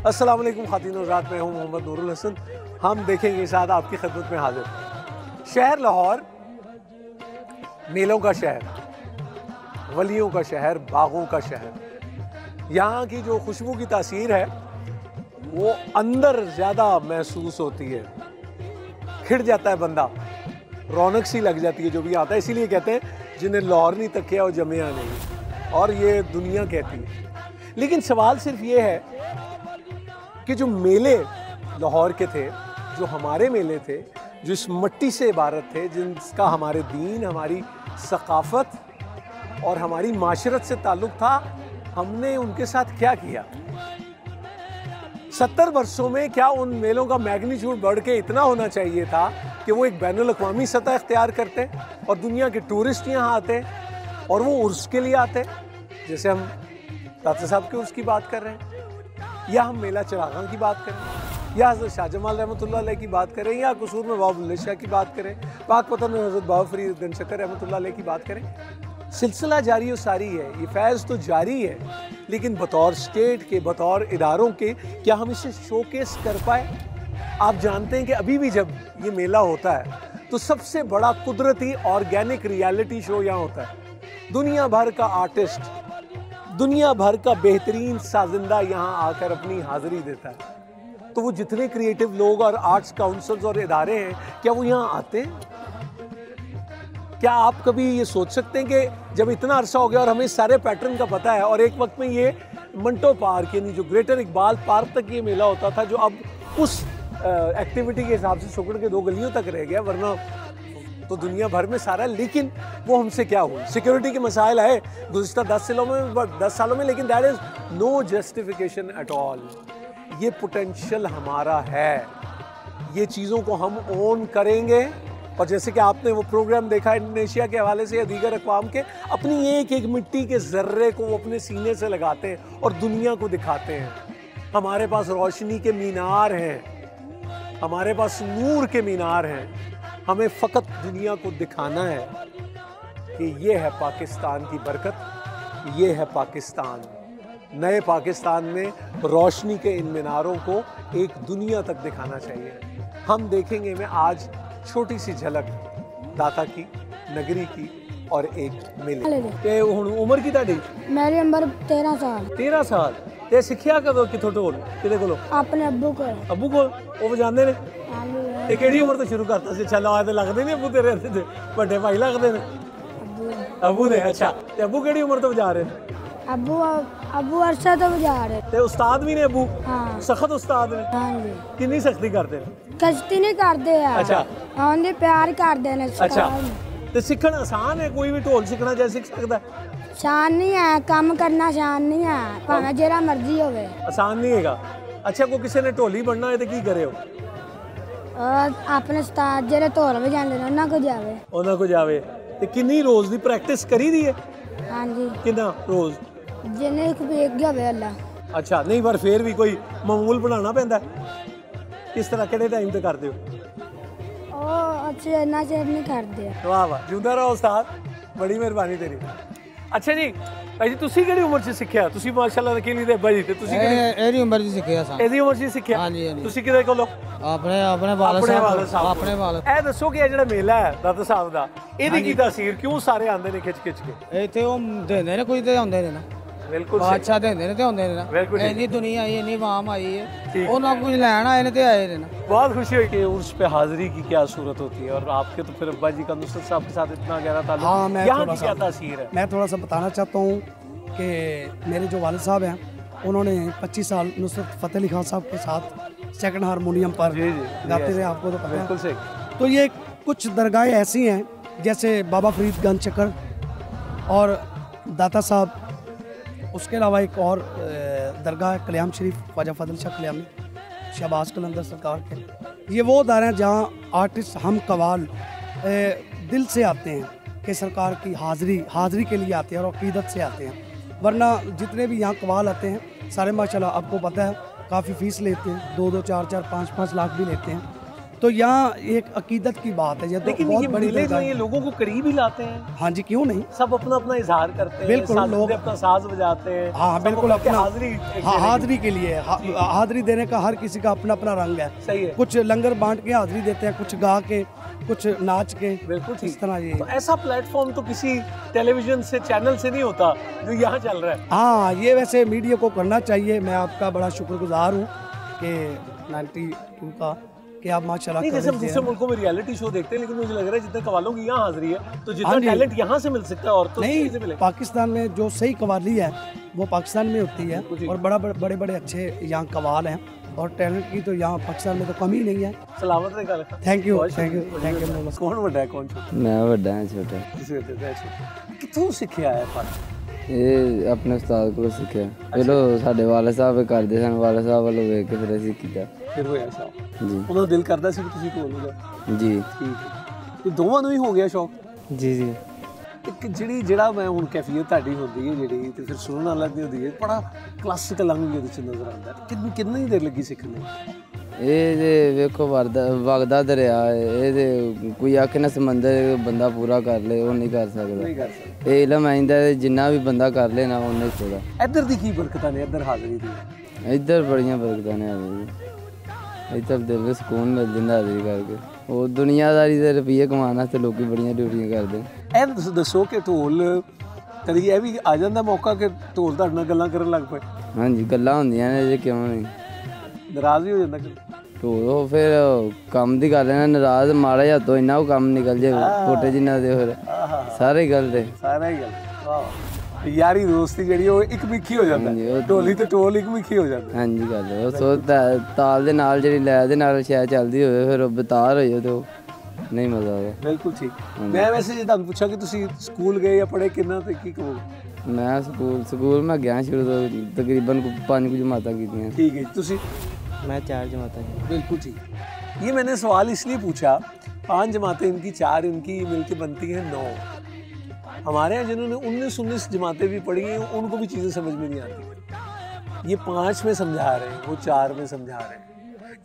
अस्सलाम वालेकुम ख़ातीन और हज़रात, मैं हूँ मोहम्मद नूरुल हसन। हम देखेंगे साथ आपकी खिदमत में हाजिर शहर लाहौर, मेलों का शहर, वलियों का शहर, बागों का शहर। यहाँ की जो खुशबू की तासीर है वो अंदर ज़्यादा महसूस होती है, खिड़ जाता है बंदा, रौनक सी लग जाती है जो भी आता है। इसीलिए कहते हैं जिन्हें लाहौर नहीं तकिया और जमिया नहीं, और ये दुनिया कहती है। लेकिन सवाल सिर्फ ये है कि जो मेले लाहौर के थे, जो हमारे मेले थे, जो इस मिट्टी से इबारत थे, जिसका हमारे दीन, हमारी सकाफत और हमारी माशरत से ताल्लुक़ था, हमने उनके साथ क्या किया? 70 वर्षों में क्या उन मेलों का मैग्नीट्यूड बढ़ के इतना होना चाहिए था कि वो एक बैनुल अक़वामी सतह इख्तियार करते और दुनिया के टूरिस्ट यहाँ आते और वो उर्स के लिए आते, जैसे हम दाता साहब के उर्स की बात कर रहे हैं, या हम मेला चरागां की बात करें, या हज़रत शाह जमाल रहमतुल्लाह अलैह की बात करें, या कसूर में बाबा बुल्ले शाह की बात करें, पाक पतन में हज़रत बाबा फरीद गंज शक्कर रहमतुल्लाह अलैह की बात करें। सिलसिला जारी और सारी है, ये फैज़ तो जारी है, लेकिन बतौर स्टेट के, बतौर इदारों के, क्या हम इसे शोकेस कर पाए? आप जानते हैं कि अभी भी जब ये मेला होता है तो सबसे बड़ा कुदरती ऑर्गेनिक रियलिटी शो यहाँ होता है। दुनिया भर का आर्टिस्ट, दुनिया भर का बेहतरीन साजिंदा यहाँ आकर अपनी हाजिरी देता है। तो वो जितने क्रिएटिव लोग और आर्ट्स काउंसिल्स और इदारे हैं, क्या वो यहाँ आते हैं? क्या आप कभी ये सोच सकते हैं कि जब इतना अरसा हो गया और हमें सारे पैटर्न का पता है, और एक वक्त में ये मंटो पार्क यानी जो ग्रेटर इकबाल पार्क तक ये मेला होता था, जो अब उस एक्टिविटी के हिसाब से शुक्र के 2 गलियों तक रह गया, वरना तो दुनिया भर में सारा। लेकिन वो हमसे क्या हुआ? सिक्योरिटी के मसाइल आए गुज़िश्ता 10 सालों में, लेकिन that is no justification at all. ये पोटेंशियल हमारा है, ये चीज़ों को हम ओन करेंगे। और जैसे कि आपने वो प्रोग्राम देखा इंडोनेशिया के हवाले से या दीगर अक़वाम के, अपनी एक एक मिट्टी के ज़र्रे को वो अपने सीने से लगाते हैं और दुनिया को दिखाते हैं। हमारे पास रोशनी के मीनार हैं, हमारे पास नूर के मीनार हैं। हमें फ़कत दुनिया को दिखाना है कि ये है पाकिस्तान की बरकत, ये है पाकिस्तान। नए पाकिस्तान में रोशनी के इन मीनारों को एक दुनिया तक दिखाना चाहिए। हम देखेंगे मैं आज छोटी सी झलक दाता की, नगरी की और एक मेले ते। हुण उम्र की ताड़ी? मेरी उम्र 13 साल। 13 साल ते सिੱਖਿਆ ਕਦੋਂ ਕਿਥੋਂ ਢੋਲ? ਕਿਹਦੇ ਕੋਲੋਂ? ਆਪਣੇ ਅੱਬੂ ਕੋਲ। ਅੱਬੂ ਕੋਲ? ਉਹ ਵਜਾਉਂਦੇ ਨੇ? ਹਾਂਜੀ। ਤੇ ਕਿਹੜੀ ਉਮਰ ਤੋਂ ਸ਼ੁਰੂ ਕਰਤਾ ਸੀ? ਅੱਛਾ, ਲਾ ਤੇ ਲੱਗਦੇ ਨੇ ਅੱਬੂ ਤੇਰੇ ਤੇ ਵੱਡੇ ਭਾਈ ਲੱਗਦੇ ਨੇ? ਅੱਬੂ ਨੇ। ਅੱਛਾ, ਤੇ ਅੱਬੂ ਕਿਹੜੀ ਉਮਰ ਤੋਂ ਵਜਾ ਰਹੇ ਨੇ? ਅੱਬੂ ਅਰਸਾ ਤੋਂ ਵਜਾ ਰਹੇ। ਤੇ ਉਸਤਾਦ ਵੀ ਨੇ ਅੱਬੂ? ਹਾਂ। ਸਖਤ ਉਸਤਾਦ ਨੇ? ਹਾਂਜੀ। ਕਿੰਨੀ ਸਖਤੀ ਕਰਦੇ ਨੇ? ਕਸ਼ਤੀ ਨਹੀਂ ਕਰਦੇ ਆ। ਅੱਛਾ। ਆਉਂਦੇ ਪਿਆਰ ਕਰਦੇ ਨੇ। ਅੱਛਾ, ਤੇ ਸਿੱਖਣਾ ਆਸਾਨ ਹੈ? ਕੋਈ ਵੀ ਢੋਲ ਸਿੱਖਣਾ ਚਾਹੇ ਸਿੱਖ ਸਕਦਾ? आसान नहीं है, काम करना आसान नहीं है, भावे जेरा मर्जी होवे। आसान नहीं हैगा। अच्छा, को किसी ने ढोली बनना है तो की करे हो? अपने उस्ताद जेरे ढोल वजांदे ने उन्हां को जावे। उन्हां को जावे। ते कितनी रोज दी प्रैक्टिस करी दी है? हां जी। कितना रोज? जिन्ने को एक गवे अल्लाह। अच्छा, नहीं पर फिर भी कोई मामूल बनाना पैंदा? किस तरह केड़े टाइम ते करदे हो? अच्छे इन्ना चेर नहीं करदे। वाह वाह, जिंदा रहो उस्ताद, बड़ी मेहरबानी तेरी। अच्छा जी, भाई जी तुसी किहड़ी उम्र च सिੱਖਿਆ? ਤੁਸੀਂ ਮਾਸ਼ਾਅੱਲਾ ਵਕੀਲੀ ਦੇ ਬਾਜੀ ਤੇ ਤੁਸੀਂ ਇਹਦੀ ਉਮਰ ਚ ਸਿੱਖਿਆ ਸਾਂ। ਇਹਦੀ ਉਮਰ ਚ ਸਿੱਖਿਆ? ਹਾਂਜੀ ਹਾਂਜੀ। ਤੁਸੀਂ ਕਿਹਦੇ ਕੋਲੋਂ? ਆਪਣੇ ਵਾਲਦ ਸਾਹਿਬ। ਆਪਣੇ ਵਾਲਦ। ਇਹ ਦੱਸੋ ਕਿ ਇਹ ਜਿਹੜਾ ਮੇਲਾ ਹੈ ਦਾਤਾ ਸਾਹਿਬ ਦਾ, ਇਹਦੀ ਕੀ ਤਾਸੀਰ, ਕਿਉਂ ਸਾਰੇ ਆਉਂਦੇ ਨੇ ਖਿੱਚ ਖਿੱਚ ਕੇ? ਇੱਥੇ ਉਹ ਦਿੰਦੇ ਨੇ, ਕੋਈ ਤੇ ਆਉਂਦੇ ਨੇ ਨਾ। ਬਿਲਕੁਲ ਬਾਦਸ਼ਾਹ ਦਿੰਦੇ ਨੇ ਤੇ ਆਉਂਦੇ ਨੇ ਨਾ। ਇੰਨੀ ਦੁਨੀਆ ਆਈ, ਇੰਨੀ ਆਵਾਮ आई है, ਉਹਨਾਂ कुछ ਲੈਣ ਆਏ ਨੇ ਤੇ ਆਏ ਨੇ ना। बहुत खुशी हुई कि उर्स पे हाजिरी की क्या सूरत होती है, और आपके तो फिर अब्बा जी का नुसरत साहब के साथ इतना गहरा ताल्लुक। हाँ, मैं यहाँ की क्या तासीर है? मैं थोड़ा सा बताना चाहता हूँ कि मेरे जो वालिद साहब हैं, उन्होंने 25 साल नुसरत फ़तेह अली खान साहब के साथ सेकंड हारमोनियम पर गाते थे, आपको तो पता है। बिल्कुल सही। तो ये कुछ दरगाहें ऐसी हैं जैसे बाबा फरीद गंज शक्कर और दाता साहब, उसके अलावा एक और दरगाह कल्याम शरीफ ख्वाजा फजल शाह कल्यामी, शहबाज कलंदर सरकार के। ये वो अदारे हैं जहाँ आर्टिस्ट हम कवाल दिल से आते हैं कि सरकार की हाज़िरी के लिए आते हैं और अक़ीदत से आते हैं। वरना जितने भी यहाँ कवाल आते हैं सारे माशाल्लाह आपको पता है काफ़ी फ़ीस लेते हैं, 2-2, 4-4, 5-5 लाख भी लेते हैं। तो यहाँ एक अकीदत की बात है, ये तो लेकिन बहुत ये बड़ी मेले जो बात ये है। लोगों को करीब ही लाते हैं। हाँ जी, क्यों नहीं। सब अपना अपना इजहार करते हैं, बिल्कुल, साथ लोग में अपना साज बजाते हैं। हाँ सब बिल्कुल, अपनी अपना हाजिरी हाजिरी के लिए हाजिरी देने का हर किसी का अपना अपना रंग है। सही है, कुछ लंगर बांट के हाजिरी देते हैं, कुछ गा के, कुछ नाच के, बिल्कुल ठीक। इस तरह ये। तो ऐसा प्लेटफॉर्म तो किसी टेलीविजन से चैनल से नहीं होता जो यहाँ चल रहा है। हाँ, ये वैसे मीडिया को करना चाहिए। मैं आपका बड़ा शुक्रगुजार हूँ कि 92 का कि आप माशाल्लाह नहीं, जैसे हम coverage दूसरे दे मुल्कों में रियलिटी शो देखते हैं, लेकिन मुझे लग रहा है जितने कवालों की यहाँ हाजिरी है तो जितना हाँ जी। टैलेंट यहाँ से मिल सकता है और तो नहीं, से मिले। पाकिस्तान में जो सही कवाली है वो पाकिस्तान में होती है, बिल्कुल ठीक। और बड़े बड़े अच्छे यहाँ कवाल हैं, और टैलेंट की तो यहाँ पाकिस्तान में तो कमी नहीं है। सलामत रहे गाल। थैंक यू, बहुत थैंक यू, शुक्रिया। Thank you. कौन बड़ा है कौन छोटा? मैं वड्डा है छोटा। कितों सीखिਆ है फन? ਇਹ ਆਪਣੇ ਉਸਤਾਦ ਕੋਲੋਂ ਸਿੱਖਿਆ। ਪਹਿਲੋਂ ਸਾਡੇ ਵਾਲਾ ਸਾਹਿਬ ਕਰਦੇ ਸਨ, ਵਾਲਾ ਸਾਹਿਬ ਵੱਲੋਂ ਵੇਖ ਕੇ ਫਿਰ ਅਸੀਂ ਕੀਤਾ। ਫਿਰ ਹੋਇਆ ਸ਼ੌਕ। ਜੀ ਉਹਨਾਂ ਦਾ ਦਿਲ ਕਰਦਾ ਸੀ ਕਿ ਤੁਸੀਂ ਢੋਲ ਵਜਾਓ। ਜੀ ਠੀਕ ਹੈ, ਤੇ ਦੋਵਾਂ ਨੂੰ ਹੀ ਹੋ ਗਿਆ ਸ਼ੌਕ। ਜੀ ਜੀ ਇੱਕ ਜਿਹੜਾ ਮੈਂ ਹੁਣ ਕੈਫੀਅਤ ਤੁਹਾਡੀ ਹੁੰਦੀ ਹੈ ਜਿਹੜੀ ਤੇ ਫਿਰ ਸੁਣਨ ਵਾਲਾ ਦੀ ਹੁੰਦੀ ਹੈ, ਬੜਾ ਕਲਾਸਿਕਲ ਅੰਗ ਇਹਦੇ ਚ ਨਜ਼ਰ ਆਉਂਦਾ ਹੈ। ਕਿੰਨੀ ਦੇਰ ਲੱਗੀ ਸਿੱਖਣ ਨੂੰ? ਇਹ ਜੇ ਵੇਖੋ ਵਗਦਾ ਦਰਿਆ ਹੈ, ਇਹ ਤੇ ਕੋਈ ਆਖੇ ਨਾ ਸਮੁੰਦਰ ਬੰਦਾ ਪੂਰਾ ਕਰ ਲੇ ਉਹ ਨਹੀਂ ਕਰ ਸਕਦਾ। ਨਹੀਂ ਕਰ ਸਕਦਾ। ਇਹ ਇਲਮ ਆਇੰਦਾ ਜਿੰਨਾ ਵੀ ਬੰਦਾ ਕਰ ਲੇ ਨਾ ਉਹਨੇ ਥੋੜਾ। ਇੱਧਰ ਦੀ ਕੀ ਬਰਕਤਾਂ ਨੇ ਇੱਧਰ ਹਾਜ਼ਰੀ ਦੀ? ਇੱਧਰ ਬੜੀਆਂ ਬਰਕਤਾਂ ਨੇ ਹਾਜ਼ਰੀ। ਇੱਧਰ ਦਿਲ ਨੂੰ ਸਕੂਨ ਮਿਲ ਜਾਂਦਾ ਹਾਜ਼ਰੀ ਕਰਕੇ। ਉਹ ਦੁਨੀਆਦਾਰੀ ਦੇ ਰੁਪਈਏ ਕਮਾਉਣ ਵਾਸਤੇ ਲੋਕੀ ਬੜੀਆਂ ਡਿਊਟੀਆਂ ਕਰਦੇ ਨੇ। ਇਹ ਦੱਸੋ ਕਿ ਢੋਲ ਕਦੀ ਇਹ ਵੀ ਆ ਜਾਂਦਾ ਮੌਕਾ ਕਿ ਢੋਲ ਤੁਹਾਡੇ ਨਾਲ ਗੱਲਾਂ ਕਰਨ ਲੱਗ ਪਏ? ਹਾਂਜੀ, ਗੱਲਾਂ ਹੁੰਦੀਆਂ ਨੇ ਜੇ ਕਿਉਂ ਨਹੀਂ। ਨਾਰਾਜ਼ ਵੀ ਹੋ ਜਾਂਦਾ ਕਿ ਉਹ ਫਿਰ ਕੰਮ ਦੀ ਗੱਲ ਹੈ ਨਾ, ਨਾਰਾਜ਼ ਮਾੜਾ ਜਿਹਾ ਤੋਂ ਇੰਨਾ ਉਹ ਕੰਮ ਨਿਕਲ ਜੇ ਫੋਟੇ ਜਿੰਨਾ ਦੇ ਫਿਰ ਸਾਰੇ ਗੱਲ ਤੇ ਸਾਰਾ ਹੀ ਗੱਲ। ਵਾਹ, ਯਾਰੀ ਦੋਸਤੀ ਜਿਹੜੀ ਉਹ ਇੱਕ ਮਿੱਖੀ ਹੋ ਜਾਂਦਾ ਹਾਂਜੀ, ਹੈ। ਉਹ ਢੋਲੀ ਤੇ ਢੋਲ ਇੱਕ ਮਿੱਖੀ ਹੋ ਜਾਂਦਾ ਹੈ। ਹਾਂਜੀ ਗੱਲ ਹੈ। ਉਹ ਸੋ ਤਾਲ ਦੇ ਨਾਲ ਜਿਹੜੀ ਲੈ ਦੇ ਨਾਲ ਸ਼ਾਇਦ ਚੱਲਦੀ ਹੋਵੇ ਫਿਰ ਉਹ ਬਤਾਰ ਹੋਈ ਤੇ ਉਹ ਨਹੀਂ ਮਜ਼ਾ ਆਉਂਦਾ। ਬਿਲਕੁਲ ਠੀਕ। ਮੈਂ ਵੈਸੇ ਜੇ ਤੁਹਾਨੂੰ ਪੁੱਛਾਂ ਕਿ ਤੁਸੀਂ ਸਕੂਲ ਗਏ ਜਾਂ ਪੜ੍ਹੇ ਕਿੰਨਾ ਤੇ ਕੀ ਕਹੋਗੇ? ਮੈਂ ਸਕੂਲ ਮੈਂ ਗਿਆ ਸ਼ੁਰੂ ਤੋਂ ਤਕਰੀਬਨ 5 ਜਮਾਤਾਂ ਕੀਤੀਆਂ। ठीक है, तुसी? मैं 4 जमातां। बिल्कुल ठीक। ये मैंने सवाल इसलिए पूछा, 5 जमातें इनकी, 4 इनकी मिलके बनती हैं 9। हमारे यहाँ जिन्होंने 19 जमातें भी पढ़ी हैं उनको भी चीज़ें समझ में नहीं आती। ये 5 में समझा रहे हैं, वो 4 में समझा रहे हैं।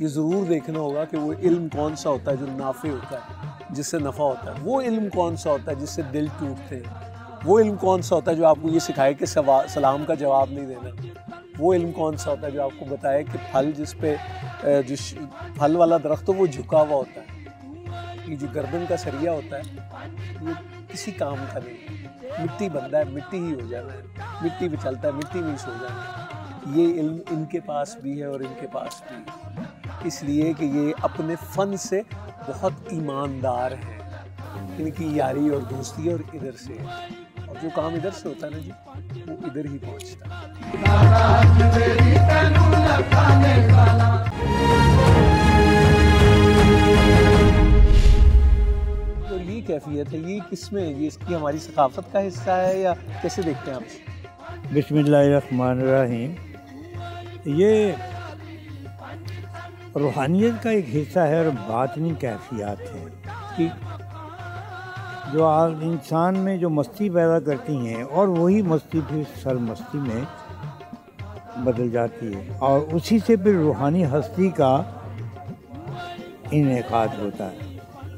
ये ज़रूर देखना होगा कि वो इल्म कौन सा होता है जो नाफे होता है, जिससे नफ़ा होता है। वो इल्म कौन सा होता है जिससे दिल टूटते हैं। वो इल्म कौन सा होता है जो आपको ये सिखाए कि सलाम का जवाब नहीं देना। वो इल्म कौन सा होता है जो आपको बताए कि फल जिस पे जो फल वाला दरख्त हो वो झुका हुआ होता है। ये जो गर्दन का सरिया होता है ये किसी काम का नहीं। मिट्टी बनता है, मिट्टी ही हो जाना है, मिट्टी में चलता है, मिट्टी में ही सो जाना है। ये इल्म इनके पास भी है और इनके पास भी है, इसलिए कि ये अपने फ़न से बहुत ईमानदार हैं। इनकी यारी और दोस्ती और इधर से है, और जो काम इधर से होता है ना जी वो इधर ही पहुंचता है। तो ये कैफियत है, ये किसमें है? ये इसकी हमारी सकाफत का हिस्सा है या कैसे देखते हैं आप? बिस्मिल्लाहिर्रहमानिर्रहीम। ये रूहानियत का एक हिस्सा है और बातनी कैफियत है कि जो आज इंसान में जो मस्ती पैदा करती हैं और वही मस्ती फिर सरमस्ती में बदल जाती है, और उसी से फिर रूहानी हस्ती का इनेकाद होता है।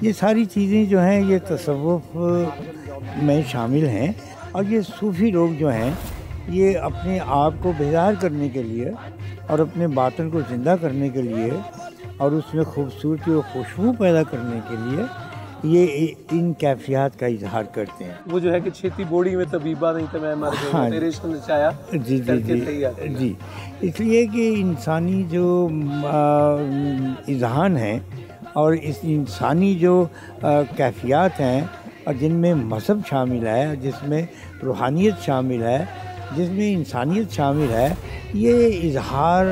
ये सारी चीज़ें जो हैं ये तसव्वुफ में शामिल हैं, और ये सूफ़ी लोग जो हैं ये अपने आप को बेदार करने के लिए और अपने बातन को ज़िंदा करने के लिए और उसमें खूबसूरती और खुशबू पैदा करने के लिए ये इन कैफियत का इजहार करते हैं। वो जो है कि छेती बोड़ी में तबीबा नहीं तो मैं मर गया, हाँ, तेरे इश्क नचाया जी करके तैयार किया। जी, इसलिए कि इंसानी जो इजहान है और इस इंसानी जो कैफियत हैं और जिनमें मज़हब शामिल है, जिसमें रूहानियत शामिल है, जिसमें इंसानियत शामिल है, ये इजहार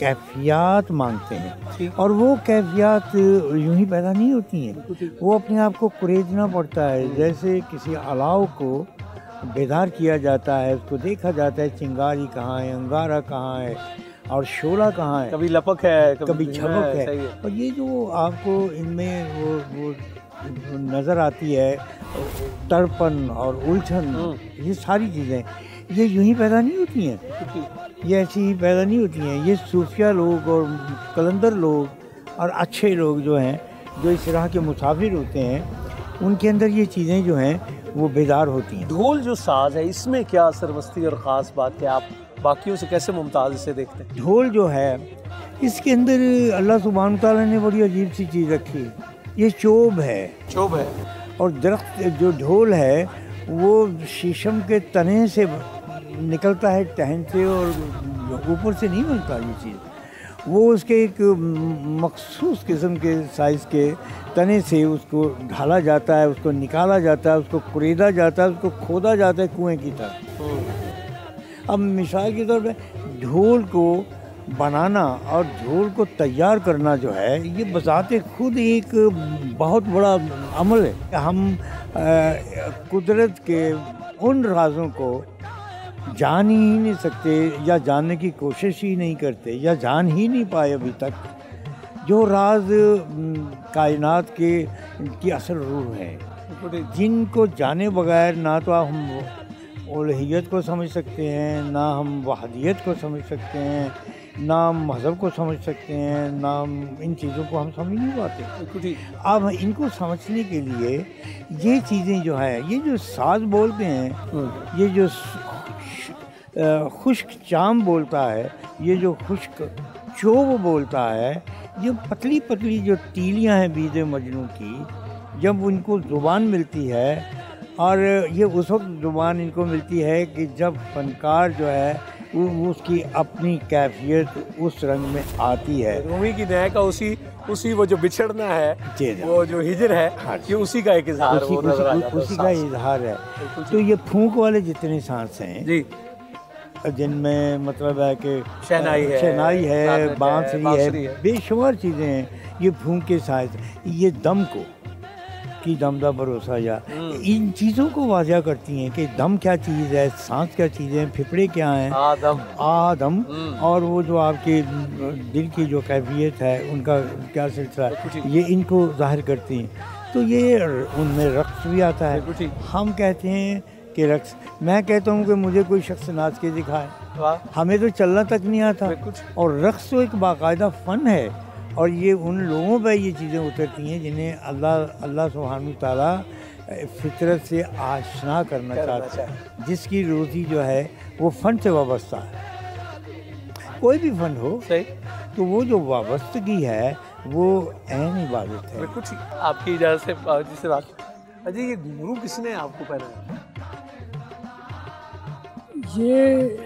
कैफियत मांगते हैं। और वो कैफियत यूं ही पैदा नहीं होती हैं, वो अपने आप को कुरेदना पड़ता है। जैसे किसी अलाव को बेदार किया जाता है, उसको देखा जाता है चिंगारी कहाँ है, अंगारा कहाँ है और शोला कहाँ है, कभी लपक है कभी झपक है। सही है। और ये जो आपको इनमें वो नज़र आती है तड़पन और उलझन, ये सारी चीज़ें ये यूं ही पैदा नहीं होती हैं, ये ऐसी ही पैदा नहीं होती हैं। ये सूफिया लोग और कलंदर लोग और अच्छे लोग जो हैं, जो इस तरह के मुसाफिर होते हैं, उनके अंदर ये चीज़ें जो हैं वो बेदार होती हैं। ढोल जो साज है, इसमें क्या सरमस्ती और ख़ास बात है? आप बाकियों से कैसे मुमताज़ इसे देखते हैं? ढोल जो है, इसके अंदर अल्लाह सुब्हान तआला ने बड़ी अजीब सी चीज़ रखी है। ये चोब है, चोब है, और दरख्त जो ढोल है वो शीशम के तने से निकलता है, टहन से, और ऊपर से नहीं बनता ये चीज़। वो उसके एक मखसूस किस्म के साइज़ के तने से उसको ढाला जाता है, उसको निकाला जाता है, उसको कुरेदा जाता है, उसको खोदा जाता है कुएं की तरह। अब मिसाल के तौर पे ढोल को बनाना और ढोल को तैयार करना जो है, ये बज़ाते खुद एक बहुत बड़ा अमल है। हम कुदरत के उन राज़ों को जान ही नहीं सकते, या जानने की कोशिश ही नहीं करते, या जान ही नहीं पाए अभी तक, जो राज कायनात के की असल रूह है, जिनको जाने बगैर ना तो हम उलहियत को समझ सकते हैं, ना हम वहदियत को समझ सकते हैं, ना हम मज़हब को समझ सकते हैं, ना हम इन चीज़ों को हम समझ नहीं पाते। अब इनको समझने के लिए ये चीज़ें जो है, ये जो साज बोलते हैं, ये जो खुश्क चाम बोलता है, ये जो खुश्क चोब बोलता है, ये पतली पतली जो तीलियां हैं बीज मजनू की, जब उनको ज़ुबान मिलती है, और ये उस वक्त ज़ुबान इनको मिलती है कि जब फनकार जो है वो उसकी अपनी कैफियत उस रंग में आती है। रूमी की नए का उसी वो जो बिछड़ना है, वो जो हिजर है, हाँ, ये उसी का एक इजहार उसी का इजहार है। तो ये फूंक वाले जितने सांस हैं जी, जिनमें मतलब है कि शहनाई है, बांसुरी है, बेशुमार चीज़ें हैं, ये फूंक के साथ, ये दम को की दम दा भरोसा, या इन चीज़ों को वाज़ा करती हैं कि दम क्या चीज़ है, सांस क्या चीज़ है, फिफड़े क्या हैं, आदम, और वो जो आपके दिल की जो कैफियत है उनका क्या सिलसिला है, ये इनको ज़ाहिर करती हैं। तो ये उनमें रक्स भी आता है। हम कहते हैं कि रक्स, मैं कहता हूँ कि मुझे कोई शख्स नाच के दिखाए, हमें तो चलना तक नहीं आता, और रक्स तो एक बाकायदा फ़न है, और ये उन लोगों पर ये चीज़ें उतरती हैं जिन्हें अल्लाह सुब्हानहू तआला फितरत से आशना करना चाहता है, जिसकी रोज़ी जो है वो फ़न से वाबस्ता है। कोई भी फ़न हो सही, तो वो जो वाबस्तगी है वो ऐन इबादत है। कुछ आपकी इजाज़त से जिससे बात, अजय ये घुंघरू किसने आपको पहनाया? ये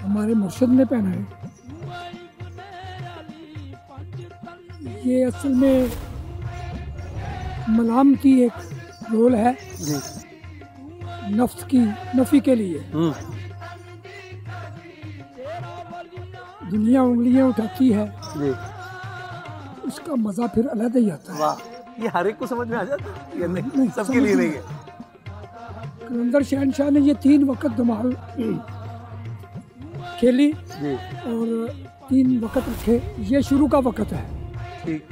हमारे मुर्शिद ने पहना है। ये असल में मलामती एक रोल है नफ्स की नफ़ी के लिए। दुनिया उंगलियां उठाती है, उसका मज़ा फिर अलग ही आता है। वाह, ये हर एक को समझ में आ जाता है, ये नहीं सबके लिए नहीं है। कलंदर शहनशाह ने ये 3 वक्त धमाल खेली और 3 वक्त रखे। ये शुरू का वक्त है, ठीक,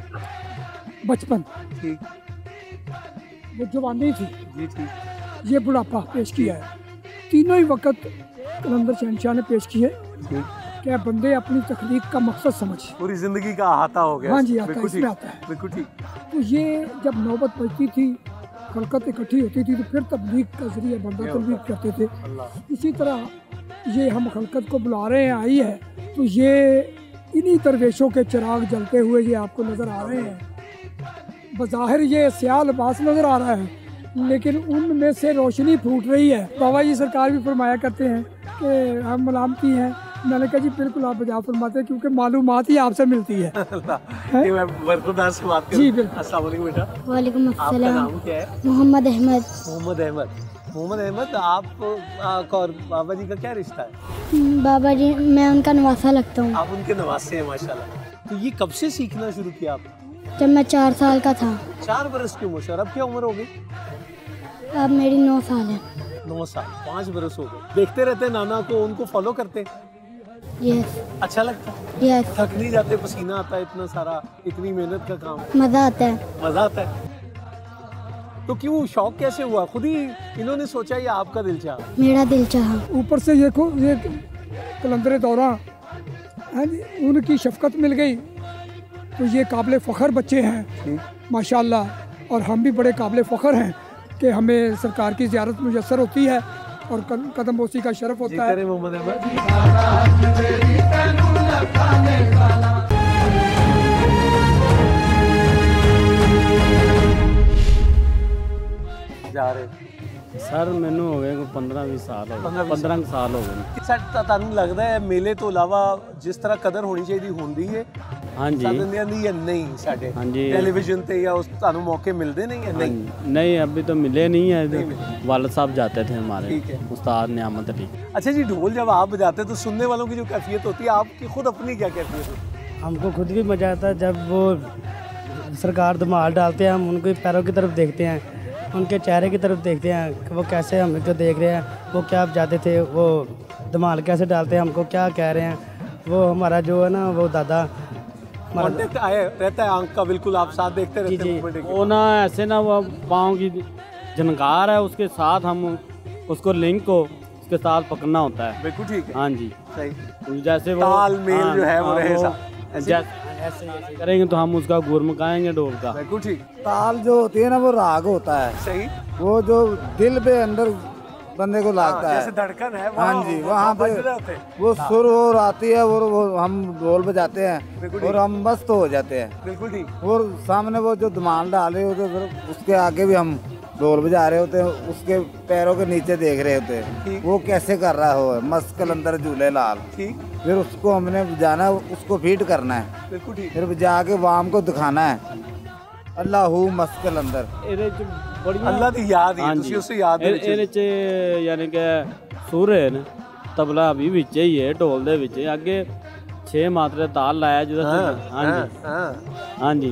बचपन, ठीक, वो जवानी थी जी, ठीक, ये बुढ़ापा पेश किया है। तीनों ही वक्त कलंदर शहनशाह ने पेश किए। क्या बंदे अपनी तख्लीक का मकसद समझ, पूरी जिंदगी का अहाता हो गया। हाँ जी, आता है, इसमें आता है। बिल्कुल ठीक। तो ये जब नौबत बजती थी, खलकत इकट्ठी होती थी, तो फिर तबलीग का जरिए बंदा तबलीग करते थे। इसी तरह ये हम खलकत को बुला रहे हैं, आई है, तो ये इन्हीं दरवेशों के चिराग जलते हुए ये आपको नज़र आ रहे हैं। बज़ाहिर ये स्याह लिबास नज़र आ रहा है, लेकिन उनमें से रोशनी फूट रही है। बाबा जी सरकार भी फरमाया करते हैं कि हम मलामती हैं। मैंने कहा जी बिल्कुल आप बजा फरमाते हैं, क्योंकि मालूमात ही आपसे मिलती है। मैं बरखुरदार से बात करूं। जी बिल्कुल। अस्सलाम वालेकुम बेटा। वालेकुम आपका अस्सलाम। नाम क्या है? मोहम्मद अहमद। मोहम्मद अहमद। मोहम्मद अहमद, आप और बाबा जी का क्या रिश्ता है? बाबा जी, मैं उनका नवासा लगता हूँ। आप उनके नवासे हैं माशाल्लाह। तो ये कब से सीखना शुरू किया आपने? जब मैं 4 साल का था। 4 बरस की उम्र से। और अब क्या उम्र हो गई? अब मेरी 9 साल है। 9 साल, 5 बरस हो गए। देखते रहते नाना को, उनको फॉलो करते? यस। अच्छा लगता? यस। थक नहीं जाते? पसीना आता है इतना सारा, इतनी मेहनत का काम, मज़ा आता है। मज़ा आता है। तो क्यों, शौक कैसे हुआ? खुद ही इन्होंने सोचा या आपका दिल चाहा? मेरा दिल चाहा। ऊपर से देखो, ये कलंदर दौरा, हाँ जी, उनकी शफकत मिल गई तो ये काबिल फ़ख्र बच्चे हैं माशाल्लाह, और हम भी बड़े काबिल फ़ख्र हैं कि हमें सरकार की ज़ियारत मुयस्सर होती है और कदम बोसी का शरफ होता है। मोहम्मद अहमद ਜਾ ਰਹੇ ਸਰ ਮੈਨੂੰ ਹੋ ਗਏ ਕੋਈ 15-20 ਸਾਲ ਹੋ ਗਏ, 15 ਸਾਲ ਹੋ ਗਏ। ਤੁਹਾਨੂੰ ਲੱਗਦਾ ਹੈ ਮੇਲੇ ਤੋਂ ਇਲਾਵਾ ਜਿਸ ਤਰ੍ਹਾਂ ਕਦਰ ਹੋਣੀ ਚਾਹੀਦੀ ਹੁੰਦੀ ਹੈ ਹਾਂਜੀ ਸਾਧਨਿਆਂ ਦੀ ਜਾਂ ਨਹੀਂ ਸਾਡੇ ਹਾਂਜੀ ਟੈਲੀविजन ਤੇ ਜਾਂ ਉਸ ਤੁਹਾਨੂੰ ਮੌਕੇ ਮਿਲਦੇ नहीं या नहीं नहीं अभी तो मिले नहीं है, वालिद साहब जाते थे हमारे ठीक है। उस्ताद नियामत अली। अच्छा जी, ढोल जब आप बजाते हैं तो सुनने वालों की जो कैफियत होती है आपकी खुद अपनी क्या कैफियत होती है? हमको खुद भी मज़ा आता है जब वो सरकार धमाल डालते हैं, हम उनके पैरों की तरफ देखते हैं, उनके चेहरे की तरफ देखते हैं कि वो कैसे हमें जो देख रहे हैं, वो क्या बजाते थे, वो धमाल कैसे डालते हैं, हमको क्या कह रहे हैं। वो हमारा जो है ना वो दादा कांटेक्ट आए रहता है आंख का, बिल्कुल आप साथ देखते रहते जी, हैं movement के। वो ना ऐसे ना वो पाँव की झनकार है, उसके साथ हम उसको लिंक को उसके साथ पकड़ना होता है। बिल्कुल ठीक है, हाँ जी, सही जैसे वो तालमेल हाँ, जो है वो हाँ, रहे वो साथ। ऐसे करेंगे तो हम उसका गुरमकाएंगे ढोल का। बिल्कुल ठीक, ताल जो होती है ना वो राग होता है, सही वो जो दिल पे अंदर बंदे को लगता जैसे है। धड़कन है हाँ जी, वहाँ पे बज रहे होते हैं। वो सुर और आती है और वो हम ढोल बजाते हैं बिल्कुल और हम मस्त हो जाते हैं। बिल्कुल ठीक, और सामने वो जो धमाल डाले होते हैं फिर उसके आगे भी हम ढोल बजा रहे होते हैं, उसके पैरों के नीचे देख रहे होते हैं ठीक। वो कैसे कर रहा हो, मस्त कलंदर झूले लाल। ठीक, फिर उसको हमने बजाना, उसको फीट करना है, बिल्कुल ठीक। फिर बजा के वाम को दिखाना है, अल्लाहू मस्त कलंदर। ਇਹਦੇ ਚ ਬੜੀਆਂ अल्लाह की याद ही है, तुसी उससे याद ਦੇ ਵਿੱਚ ਇਹਦੇ ਚ ਯਾਨੀ ਕਿ ਸੁਰ ਹੈ ਨਾ, ਤਬਲਾ ਵੀ ਵਿੱਚ ਹੀ ਹੈ, ਢੋਲ ਦੇ ਵਿੱਚ ਅੱਗੇ 6 ਮਾਤਰੇ ਤਾਲ ਲਾਇਆ ਜਿਹਦਾ ਹਾਂਜੀ हाँ ਹਾਂਜੀ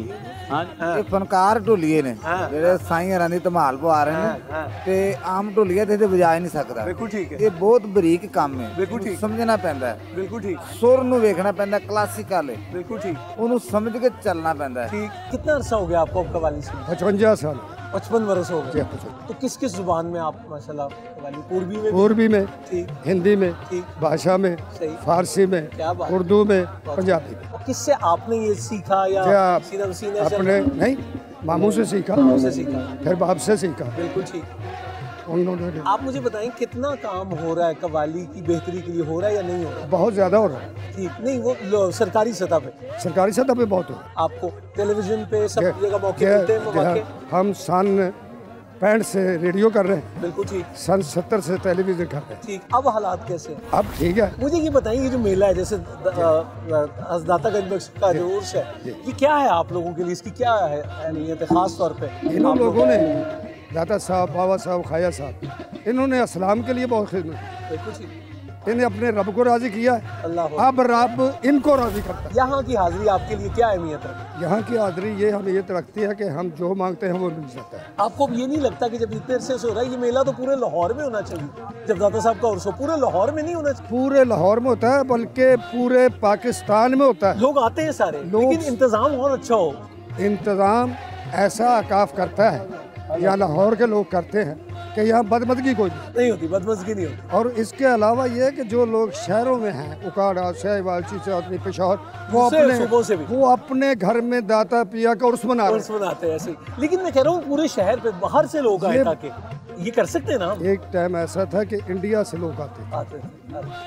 हाँ ਇਹ ਫਨਕਾਰ ਢੋਲੀਏ ਨੇ ਜਿਹੜੇ ਸਾਈਂ ਹਰਾਂ ਦੀ ਧਮਾਲ ਪਵਾ ਰਹੇ ਨੇ ਤੇ ਆਮ ਢੋਲੀਆ ਤੇ ਵਜਾ ਹੀ ਨਹੀਂ ਸਕਦਾ। बिल्कुल ठीक है, ਇਹ ਬਹੁਤ ਬਰੀਕ ਕੰਮ ਹੈ, ਬਿਲਕੁਲ ਠੀਕ। ਸਮਝਣਾ ਪੈਂਦਾ ਹੈ, बिल्कुल ठीक, ਸੁਰ ਨੂੰ ਵੇਖਣਾ ਪੈਂਦਾ, ਕਲਾਸਿਕਲ ਹੈ, बिल्कुल ठीक ਉਹਨੂੰ ਸਮਝ ਕੇ ਚੱਲਣਾ ਪੈਂਦਾ ਹੈ। ठीक। कितना अरसा हो गया आपको अब कव्वाली से? 55 साल 55 वर्ष हो गए। तो किस किस जुबान में आप माशाल्लाह कव्वाली? पूर्वी में भी? पूर्वी में, ठीक हिंदी में, ठीक, भाषा में, सही, फारसी में, क्या बात। उर्दू में, पंजाबी में। और किससे आपने ये सीखा या क्या सीना सीने से अपने नहीं मामू से सीखा, से सीखा? फिर बाप से सीखा। बिल्कुल ठीक। उन्होंने आप मुझे बताएं कितना काम हो रहा है कव्वाली की बेहतरी के लिए, हो रहा है या नहीं हो रहा? बहुत ज़्यादा हो रहा है, ठीक, नहीं वो सरकारी सतह पे सरकारी सतह पे बहुत हो रहा है। आपको टेलीविजन पे सब जे- जगह मौके जे- मिलते हैं, जे- मौके? हम सन 65 से रेडियो कर रहे हैं, बिल्कुल ठीक, सन 70 से टेलीविज़न कर रहे हैं। ठीक। अब हालात कैसे हैं? अब ठीक है। मुझे ये बताइए, ये जो मेला है जैसे दातागंज बख्श का जो उर्स है, ये क्या है आप लोगों के लिए, इसकी क्या है अहमियत है खास तौर पे? इन्हों आप लोगों ने दाता साहब, बाबा साहब, खाया साहब, इन्होंने इस्लाम के लिए बहुत खिदमत की। बिल्कुल ठीक, इन्हें अपने रब को राज़ी किया है, अल्लाह। अब रब इनको राज़ी करता है। यहाँ की हाजिरी आपके लिए क्या अहमियत है? यहाँ की हाजिरी ये अहमियत रखती है कि हम जो मांगते हैं वो मिल जाता है। आपको ये नहीं लगता कि जब इतने अरसे से हो रहा है ये मेला, तो पूरे लाहौर में होना चाहिए? जब दाता साहब का उर्स हो पूरे लाहौर में नहीं होना चाहिए? पूरे लाहौर में होता है, बल्कि पूरे पाकिस्तान में होता है। लोग आते हैं सारे, लोग- लेकिन इंतजाम और अच्छा हो। इंतज़ाम ऐसा अकाफ करता है या लाहौर के लोग करते हैं कि यहाँ बदमदगी कोई नहीं। होती, बदमज़गी नहीं होती। और इसके अलावा ये कि जो लोग शहरों में हैं, उकाड़ा, शाहबाद, चीचातनी, पेशावर, वो दूसरे सूबों से भी। वो अपने घर में दाता पिया का उर्स मना रहे उर्स मनाते हैं ऐसे ही। लेकिन मैं कह रहा हूँ पूरे शहर पे बाहर से लोग आए ये- ताकि ये कर सकते हैं ना हम? हैं। एक टाइम ऐसा था कि इंडिया से लोग आते थे, आते हैं।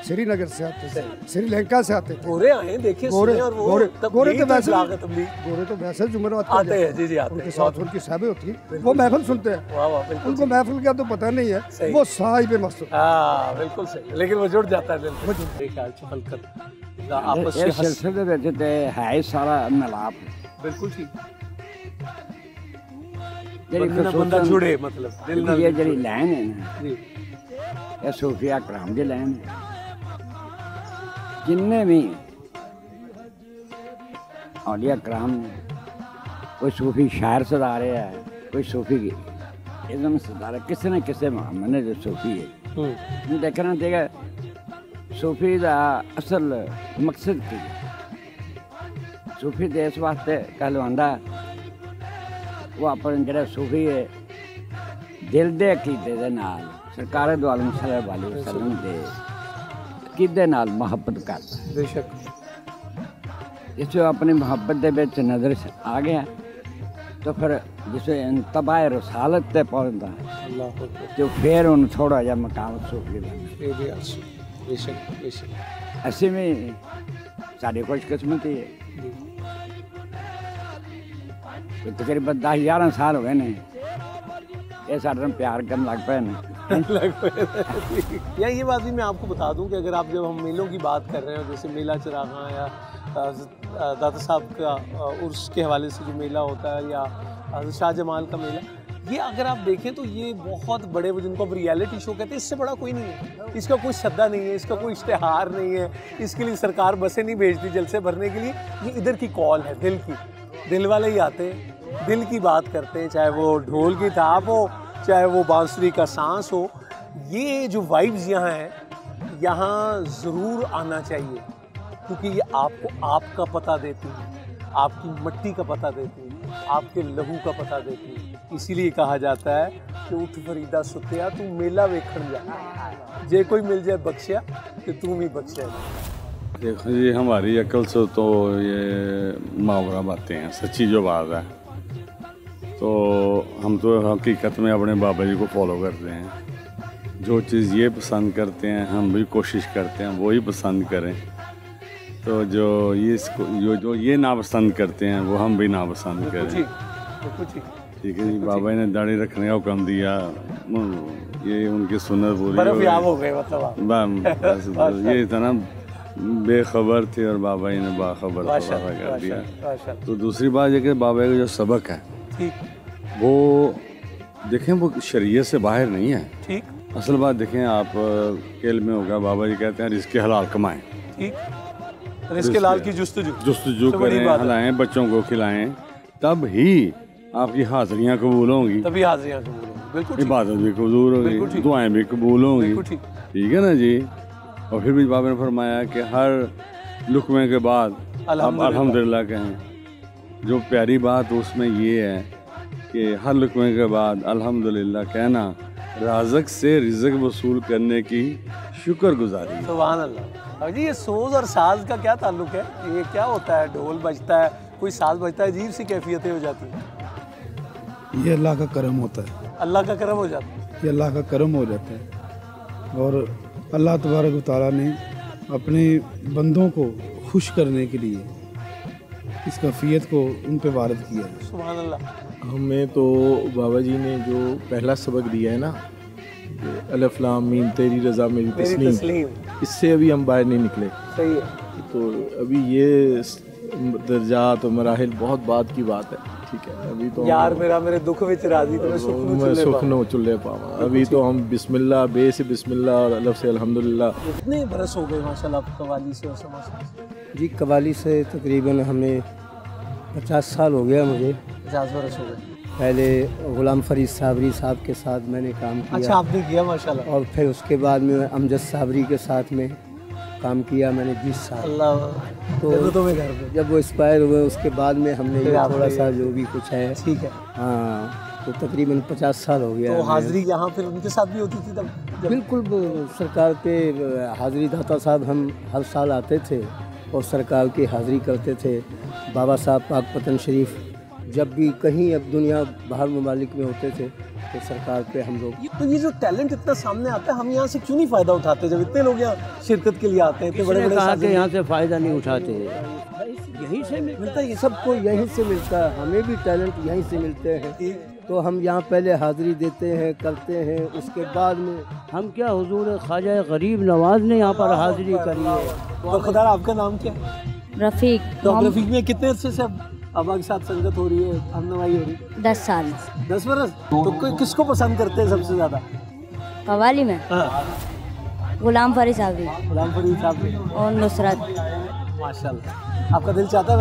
श्रीनगर से आते थे, श्रीलंका से आते थे। गोरे आए देखे गोरे सुने और वो गोरे तब गोरे यही तो वैसे इब्लाग है, तबलीग। गोरे तो वैसे जुमरात आते हैं, जी जी आते उनके हैं। साथ उनकी साहबें होती हैं, वो महफिल सुनते हैं। वाह वाह, बिल्कुल उनको महफिल का तो पता नहीं है, सही। वो साई पे मस्त होते हैं। हाँ बिल्कुल सही, लेकिन वो जुड़ जाता है दिल पे। मेरे ख्याल से हल्कत आपस में इस सिलसिले ਵਿੱਚ ਤੇ ਹੈ ਹੀ ਸਾਰਾ ਮਿਲਾਪ। बिल्कुल ठीक, ਜਿਹੜੀ बंदा बंदा खसूसन- जुड़े मतलब दिल नाल ਇਹ ਜਿਹੜੀ ਲਾਈਨ ਹੈ ਨਾ, जी ਇਹ ਸੂਫੀਆ ਕਰਾਮ ਦੀ ਲਾਈਨ ਹੈ। ਜਿੰਨੇ ਵੀ औलिया कराम ने, कोई सूफी शायर सदा रहा है, कोई सूफी इज़म सदा रहा, किसी न किसी मामले में जो सूफी है देखना चाहिए। सूफी का असल मकसद की सूफी तो इस वास्ते कहलवांदा वो अपने जरा सूफी है दिल दे अकीदे दे नाल सरकार दो आलम सल्लल्लाहु अलैहि वसल्लम दे अकीदे नाल मोहब्बत करता है। बेशक जिसे अपनी मोहब्बत दे विच नज़र आ गया तो फिर जिसे इंतबाह रसालत ते पहुंचता तो फिर उन्हें थोड़ा जा मकाम सूफी बन ऐसे में साड़ी खुशकिस्मती है। तो तकरीबन 10-11 साल हो गए ने ये सारे प्यार करने लग पे या ये बात भी मैं आपको बता दूं कि अगर आप जब हम मेलों की बात कर रहे हो जैसे मेला चरागां या दाता साहब का उर्स के हवाले से जो मेला होता है या शाह जमाल का मेला, ये अगर आप देखें तो ये बहुत बड़े वो जिनको अब रियलिटी शो कहते हैं, इससे बड़ा कोई नहीं है। इसका कोई सद्दा नहीं है, इसका कोई इश्तेहार नहीं है, इसके लिए सरकार बसें नहीं भेजती जलसे भरने के लिए। ये इधर की कॉल है, दिल की। दिल वाले ही आते हैं, दिल की बात करते हैं, चाहे वो ढोल की थाप हो, चाहे वो बांसुरी का सांस हो। ये जो वाइब्स यहाँ हैं, यहाँ ज़रूर आना चाहिए क्योंकि ये आपको आपका पता देती है, आपकी मिट्टी का पता देती है, आपके लहू का पता देती है। इसीलिए कहा जाता है कि उठ फरीदा सुतिया तू मेला वेखण जा, जे कोई मिल जाए बख्शिया तो तू भी बख्शिया। देखो जी, हमारी अकल से तो ये मुहावरा बातें हैं, सच्ची जो बात है। तो हम तो हकीकत में अपने बाबा जी को फॉलो करते हैं। जो चीज़ ये पसंद करते हैं हम भी कोशिश करते हैं वही पसंद करें। तो जो ये नापसंद करते हैं वो हम भी नापसंद करें। ठीक है जी। बाबा जी ने दाढ़ी रखने का हुक्म दिया, ये उनकी सुन्नत पूरी हो गई। मतलब ये था ना, बेखबर थे और बाबा जी ने बाखबर कर दिया। तो दूसरी बात ये कि बाबा का जो सबक है वो देखें वो शरीयत से बाहर नहीं है। ठीक। असल बात देखें आप खेल में होगा, बाबा जी कहते हैं रिज़्क़ हलाल कमाएं। ठीक। रिज़्क़ हलाल की जुस्तजू करें, हलाएं, बच्चों को खिलाएं, तब ही आपकी हाज़िरियाँ कबूल होंगी। तभी हाज़िरियाँ कबूल होंगी, बिल्कुल। इबादत भी कबूल होगी, दुआएं भी कबूल होंगी। ठीक है ना जी। और फिर भी बाबा ने फरमाया कि हर लुक़मे के बाद अल्हम्दुलिल्लाह कहें। जो प्यारी बात उसमें ये है कि हर लुक़मे के बाद अल्हम्दुलिल्लाह कहना राज़िक़ से रिज़्क़ वसूल करने की शुक्रगुजारी। सुभान अल्लाह। अब जी ये सोज़ और साज का क्या ताल्लुक़ है? ये क्या होता है? ढोल बजता है, कोई साज बजता है, अजीब सी कैफियतें हो जाती हैं। ये अल्लाह का करम होता है। अल्लाह का करम हो जाता है। ये अल्लाह का करम हो जाता है। और अल्लाह तबारक व तआला ने अपने बंदों को खुश करने के लिए इस कैफियत को उन पे वारिद किया है। सुभान अल्लाह। हमें तो बाबा जी ने जो पहला सबक दिया है ना, अलिफ लाम मीम तेरी रज़ा मेरी तस्लीम, इससे अभी हम बाहर नहीं निकले। सही है। तो अभी ये दर्जात और मराहिल बहुत बात की बात है। ठीक है। अभी तो यार मेरे दुख विच राजी तो मैं सुख नो चुल्ले पावा। अभी तो हम बिस्मिल्लाह, बे से बिस्मिल्लाह और अलफ से अल्हम्दुलिल्लाह। कितने बरस हो गए माशाल्लाह कव्वाली से और समाज से? जी कव्वाली से तकरीबन हमें 50 साल हो गया मुझे। 50 बरस हो गए। पहले गुलाम फरीद साबरी साहब के साथ मैंने काम किया। अच्छा, आपने किया माशाल्लाह। और फिर उसके बाद में अमजद साबरी के साथ में काम किया मैंने 20 साल। अल्लाह। तो घर पे जब वो एक्सपायर हुए उसके बाद में हमने ये थोड़ा सा जो भी कुछ है। ठीक है। हाँ, तो तकरीबन 50 साल हो गया। तो हाज़िरी यहाँ फिर उनके साथ भी होती थी तब? बिल्कुल, सरकार पे हाज़िरी दाता साहब हम हर साल आते थे और सरकार की हाज़िरी करते थे। बाबा साहब पाक पतन शरीफ जब भी कहीं अब दुनिया बाहर ममालिक में होते थे तो सरकार पे हम लोग। तो ये जो टैलेंट इतना सामने आता है, हम यहाँ से क्यों नहीं फ़ायदा उठाते? जब इतने लोग यहाँ शिरकत के लिए आते हैं, इतने बड़े बड़े यहाँ से फ़ायदा नहीं उठाते। यहीं से मिलता है, सबको यहीं से मिलता है, हमें भी टैलेंट यहीं से मिलते हैं। तो हम यहाँ पहले हाज़िरी देते हैं, करते हैं, उसके बाद में हम क्या हुजूर ख्वाजा गरीब नवाज ने यहाँ पर हाज़िरी करी है। तो खुदा, आपका नाम क्या है? रफ़ीक। तो रफ़ीक में कितने अर्से से अब के साथ संगत हो रही है, हमनवाई हो रही है? 10 साल। 10 बरस। तो किसको पसंद करते हैं सबसे ज़्यादा कव्वाली में? गुलाम फरीद साबरी। गुलाम फरीद साबरी और नुसरत। माशाल्लाह। आपका दिल चाहता है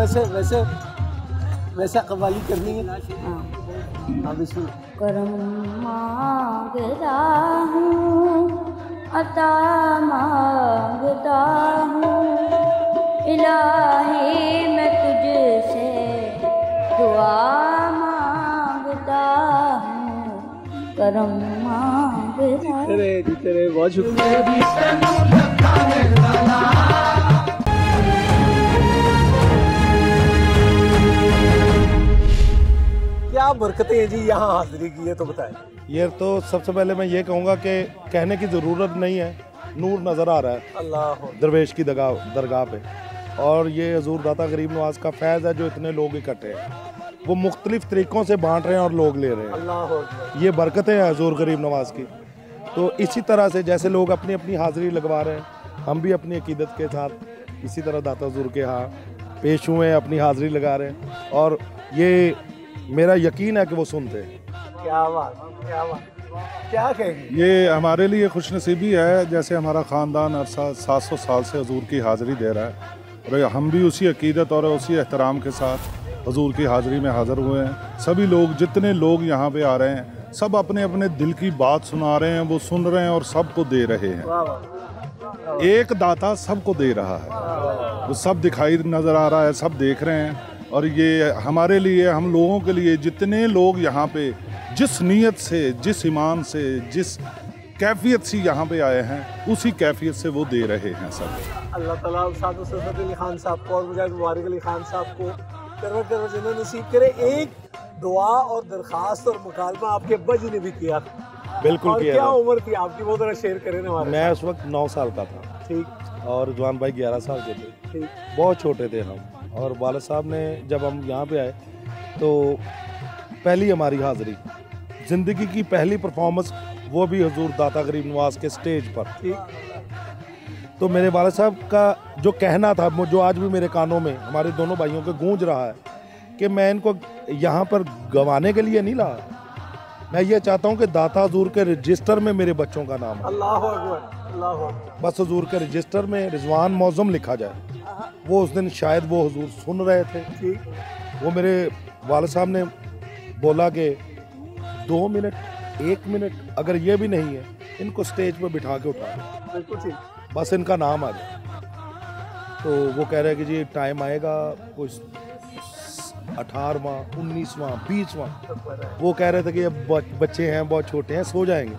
वैसे कव्वाली करनी है? हाँ, बिस्मिल्लाह। करम मांगता हूँ, अता मांगता हूँ, इलाही मैं तुझसे दुआ मांगता हूँ, करम मांगता हूँ। तेरे बहुत शुक्रिया। क्या बरकतें हैं जी यहाँ हाजिरी की, ये तो बताएं। ये तो सबसे पहले मैं ये कहूँगा कि कहने की ज़रूरत नहीं है, नूर नज़र आ रहा है अल्लाह दरवेश की दरगाह पे। और ये हजूर दाता गरीब नवाज का फैज़ है जो इतने लोग इकट्ठे हैं, वो मुख्तलिफ़ तरीक़ों से बांट रहे हैं और लोग ले रहे हैं। अल्लाह ये बरकतें हैं हजूर गरीब नवाज की। तो इसी तरह से जैसे लोग अपनी अपनी हाज़िरी लगवा रहे हैं, हम भी अपनी अकीदत के साथ इसी तरह दाता हजूर के यहाँ पेश हुए हैं, अपनी हाज़िरी लगा रहे हैं। और ये मेरा यकीन है कि वो सुनते हैं। क्या बात, क्या बात, क्या कहेंगे? ये हमारे लिए खुशनसीबी है, जैसे हमारा ख़ानदान अरसा 700 साल से हजूर की हाज़िरी दे रहा है और हम भी उसी अकीदत और उसी एहतराम के साथ हजूर की हाज़िरी में हाज़िर हुए हैं। सभी लोग, जितने लोग यहाँ पे आ रहे हैं, सब अपने अपने दिल की बात सुना रहे हैं, वो सुन रहे हैं और सबको दे रहे हैं। एक दाता सबको दे रहा है, वो सब दिखाई नज़र आ रहा है, सब देख रहे हैं। और ये हमारे लिए, हम लोगों के लिए, जितने लोग यहाँ पे जिस नीयत से, जिस ईमान से, जिस कैफियत से यहाँ पे आए हैं, उसी कैफियत से वो दे रहे हैं सब। अल्लाह ताला उस्ताद सदर अली खान साहब को और मुजाहिद मुबारक अली खान साहब को करवट करवट जन्नत नसीब करे। एक दुआ और दरखास्त और मुकालमा आपके अब्बा जी ने भी किया था। बिल्कुल और किया क्या था। उम्र थी आपकी, वो जरा शेयर करें ना हमारे मैं उस वक्त 9 साल का था। ठीक। और जवान भाई 11 साल के थे। ठीक। बहुत छोटे थे हम। और वालिद साहब ने जब हम यहाँ पे आए तो पहली हमारी हाज़िरी, ज़िंदगी की पहली परफॉर्मेंस, वो भी हजूर दाता गरीब नवाज के स्टेज पर। तो मेरे वालिद साहब का जो कहना था, जो आज भी मेरे कानों में, हमारे दोनों भाइयों के गूंज रहा है कि मैं इनको यहाँ पर गंवाने के लिए नहीं लाया, मैं ये चाहता हूँ कि दाता हजूर के रजिस्टर में मेरे बच्चों का नाम है। अल्लाह अकबर, अल्लाह अकबर। बस हजूर के रजिस्टर में रिजवान मौज़म लिखा जाए। वो उस दिन शायद वो हुजूर सुन रहे थे। ठीक। वो मेरे वालिद साहब ने बोला कि 2 मिनट, 1 मिनट, अगर ये भी नहीं है, इनको स्टेज पर बिठा के उठा दो, बिल्कुल ठीक, बस इनका नाम आ जाए। तो वो कह रहे हैं कि जी टाइम आएगा कुछ 18वां, 19वां, 20वां। वो कह रहे थे कि अब बच्चे हैं, बहुत छोटे हैं, सो जाएंगे।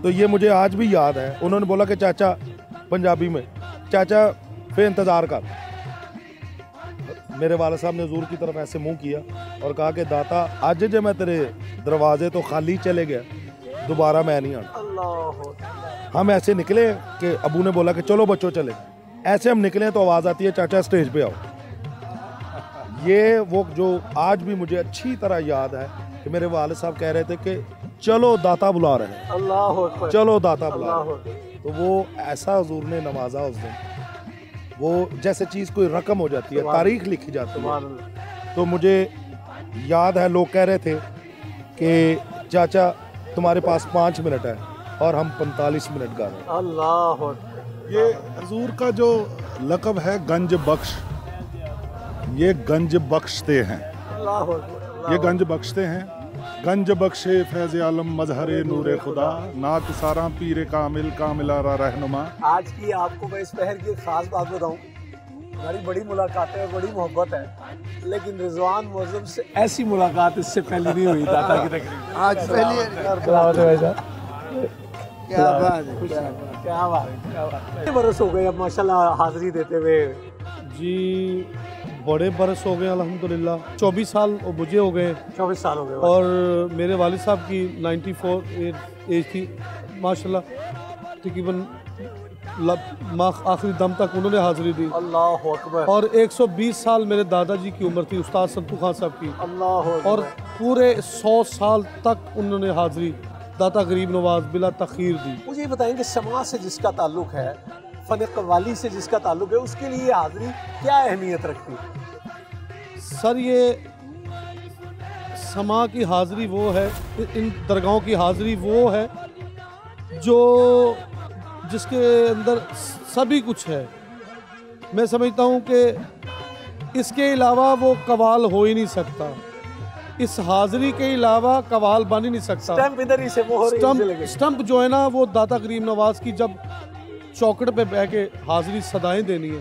तो ये मुझे आज भी याद है। उन्होंने बोला कि चाचा, पंजाबी में, चाचा फिर इंतज़ार कर। मेरे वालिद साहब ने हुजूर की तरफ ऐसे मुंह किया और कहा कि दाता, आज जे मैं तेरे दरवाजे तो खाली चले गया, दोबारा मैं नहीं आना। अल्लाह। हम ऐसे निकले कि अबू ने बोला कि चलो बच्चों चले। ऐसे हम निकले तो आवाज़ आती है, चाचा स्टेज पे आओ। ये वो जो आज भी मुझे अच्छी तरह याद है कि मेरे वालिद साहब कह रहे थे कि चलो दाता बुला रहे हैं, अल्लाह अकबर, चलो दाता बुला रहे अल्लाह हैं। तो वो ऐसा हुजूर ने नवाजा उस दिन, वो जैसे चीज़ कोई रकम हो जाती है, तारीख लिखी जाती है। तो मुझे याद है लोग कह रहे थे कि चाचा तुम्हारे पास 5 मिनट है और हम 45 मिनट गा रहे हैं। अल्लाह। ये हजूर का जो लक़ब है गंज बख्श, ये गंज बख्शते हैं, ये गंज बख्शते हैं। गंज बख्शे फैज़ आलम मजहरे नूरे खुदा, नात सारा पीरे कामिल कामिलारा रहनुमा। आज की आपको मैं इस पहर की एक खास बात बताऊं, हमारी बड़ी मुलाकातें और बड़ी मोहब्बत है, लेकिन रिजवान मौज़म से ऐसी मुलाकात इससे पहले नहीं हुई दाता की तकरीब। आज पहली क्या बात है, क्या बात है, क्या बात है। कितने बरस हो गए अब माशाल्लाह हाज़िरी देते हुए? जी बड़े बरस हो गए अल्हम्दुलिल्लाह। 24 साल मुझे हो गए। 24 साल हो गए। और मेरे वालिद साहब की 94 एज थी माशाल्लाह। तकरीबन आखिरी दम तक उन्होंने हाज़िरी दी। अल्लाह अकबर। और 120 साल मेरे दादाजी की उम्र थी, उस्ताद संतू खान साहब की। अल्लाह अकबर। और पूरे 100 साल तक उन्होंने हाज़िरी दाता गरीब नवाज बिला तखीर दी। मुझे ये बताएं कि समाज से जिसका ताल्लुक है, फ़न कव्वाली से जिसका ताल्लुक है, उसके लिए हाज़िरी क्या अहमियत रखती है? सर ये समा की हाज़िरी वो है, इन दरगाहों की हाज़िरी वो है जो जिसके अंदर सभी कुछ है। मैं समझता हूँ कि इसके अलावा वो कवाल हो ही नहीं सकता, इस हाज़िरी के अलावा कवाल बन ही नहीं सकता। स्टंप इधर ही से मोहर स्टंप जो है ना, वो दाता गरीब नवाज की जब चौकट पे बह के हाज़िरी सदाएं देनी है,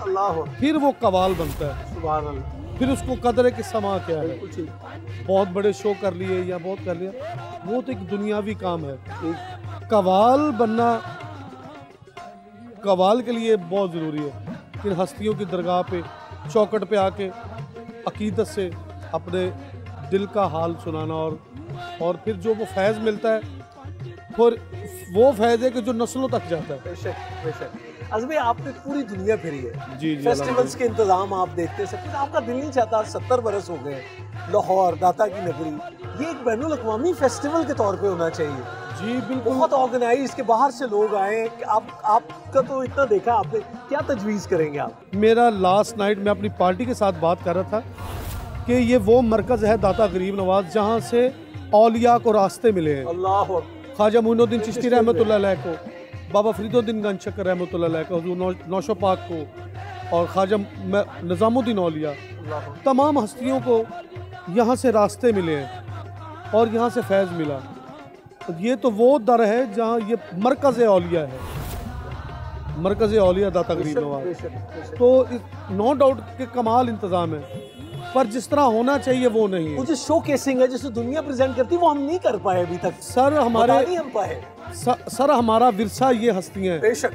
फिर वो कवाल बनता है। सुभान अल्लाह। फिर उसको कदर है कि समा क्या है। बहुत बड़े शो कर लिए या बहुत कर लिया, वो तो एक दुनियावी काम है। कवाल बनना कवाल के लिए बहुत ज़रूरी है। इन हस्तियों की दरगाह पे चौकट पे आके अकीदत से अपने दिल का हाल सुनाना, और फिर जो वो फैज़ मिलता है, फिर वो फैज़ है कि जो नस्लों तक जाता है। बेशक बेशक। अज़ भाई आपने पूरी दुनिया फिरी है, जी जी, फेस्टिवल्स के इंतजाम आप देखते हैं, सब कुछ आपका दिल नहीं चाहता। 70 बरस हो गए, लाहौर दाता की नगरी, ये एक बैनुल-अक़वामी फेस्टिवल के तौर पे होना चाहिए। जी बिल्कुल, बहुत ऑर्गेनाइज, के बाहर से लोग आए। आपका तो इतना देखा आपने, क्या तजवीज़ करेंगे आप? मेरा लास्ट नाइट मैं अपनी पार्टी के साथ बात कर रहा था कि ये वो मरकज़ है दाता गरीब नवाज जहाँ से औलिया को रास्ते मिले हैं। अल्लाह। ख्वाजा मोइनुद्दीन चिश्ती रहमतुल्लाह अलैह को, बाबा फरीदुद्दीन गंज शक्कर रहमतुल्लाह अलैह को, हुजूर नौशो पाक को, और ख्वाजा निज़ामुद्दीन औलिया, तमाम हस्तियों को यहाँ से रास्ते मिले हैं और यहाँ से फैज़ मिला। तो ये तो वो दर है जहाँ ये मरकज़ औलिया है, मरकज़ औलिया दाता गरीब नवाज। तो नो डाउट के कमाल इंतज़ाम है, पर जिस तरह होना चाहिए वो नहीं है। वो जो शो केसिंग है जिसे दुनिया प्रेजेंट करती है, वो हम नहीं कर पाए अभी तक। सर हमारे नहीं हम पाए। सर हमारा विरसा ये हस्तियाँ हैं, बेशक,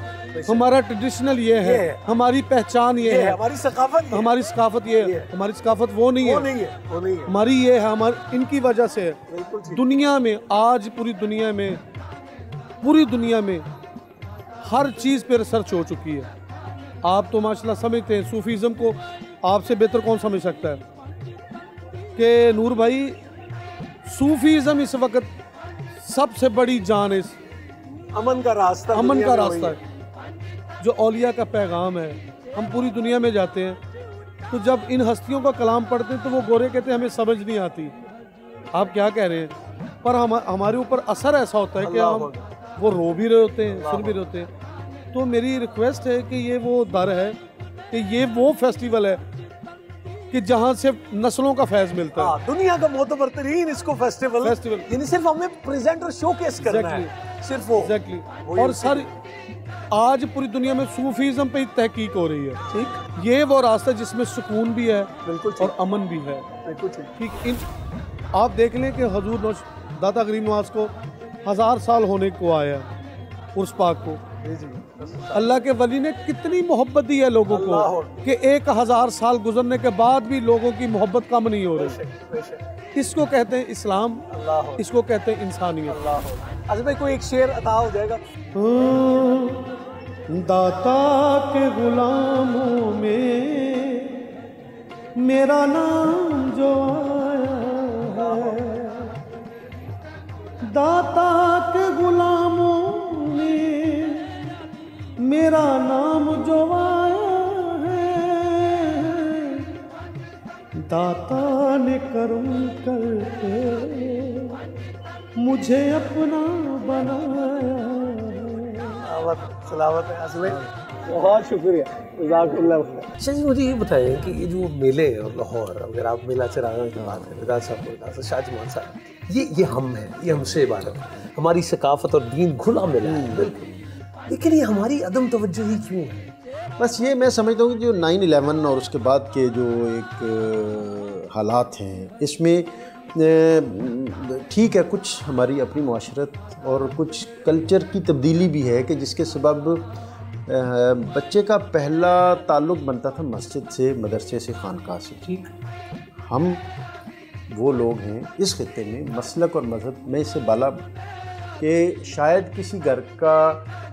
हमारा ट्रेडिशनल ये है, हमारी पहचान ये है, हमारी सकाफत, हमारी सकाफत ये है, हमारी सकाफत वो नहीं है, हमारी ये है, हमारी इनकी वजह से है। दुनिया में आज पूरी दुनिया में हर चीज़ पे रिसर्च हो चुकी है। आप तो माशाल्लाह समझते हैं, सूफीज़म को आपसे बेहतर कौन समझ सकता है कि नूर भाई, सूफीज़म इस वक्त सबसे बड़ी जान है, अमन का रास्ता है, जो औलिया का पैगाम है। हम पूरी दुनिया में जाते हैं, तो जब इन हस्तियों का कलाम पढ़ते हैं तो वो गोरे कहते हैं हमें समझ नहीं आती, आप क्या कह रहे हैं, पर हमारे ऊपर असर ऐसा होता है कि हम वो रो भी रहे होते हैं, सुन भी रहे होते हैं। तो मेरी रिक्वेस्ट है कि ये वो दर है कि ये वो फेस्टिवल है कि जहाँ से नस्लों का फैज़ मिलता है। दुनिया का मोतबर तरीन इसको फेस्टिवल यानी सिर्फ हमें प्रेजेंट और शोकेस करना है, सिर्फ वो। और सर आज पूरी दुनिया में सूफीज़म पे तहकीक हो रही है। ठीक, ये वो रास्ता जिसमें सुकून भी है और अमन भी है। ठीक, आप देख लें कि हजूर दाता गरीब नवाज को 1000 साल होने को आया, उर्स पाक को अल्लाह के वली ने कितनी मोहब्बत दी है लोगों को कि 1000 साल गुजरने के बाद भी लोगों की मोहब्बत कम नहीं हो रही। इसको कहते हैं इस्लाम, इसको कहते हैं इंसानियत। अच्छा भाई, कोई एक शेर अता हो जाएगा? दाता के गुलामों में मेरा नाम जो आया है, दाता के गुलामों में मेरा नाम जो आया है, दाता ने करम करके मुझे अपना बनाया। सलावत है असले, बहुत शुक्रिया। अच्छा जी, मुझे ये बताएं कि ये जो मेले और लाहौर, अगर आप मेला चरागा की बात करें, राज साहब, शाहजमान साहब, ये हम हैं, ये हमसे इबारत है, हमारी सकाफत और दीन खुला मिला है बिल्कुल, लेकिन ये हमारी अदम तवज्जो ही क्यों है? बस ये मैं समझता हूँ कि जो 9/11 और उसके बाद के जो एक हालात हैं, इसमें ठीक है, कुछ हमारी अपनी मुआशरत और कुछ कल्चर की तब्दीली भी है कि जिसके सबब बच्चे का पहला ताल्लुक़ बनता था मस्जिद से, मदरसे से, खानकाह से। ठीक, हम वो लोग हैं इस खित्ते में मसलक और मज़हब में से बाला कि शायद किसी घर का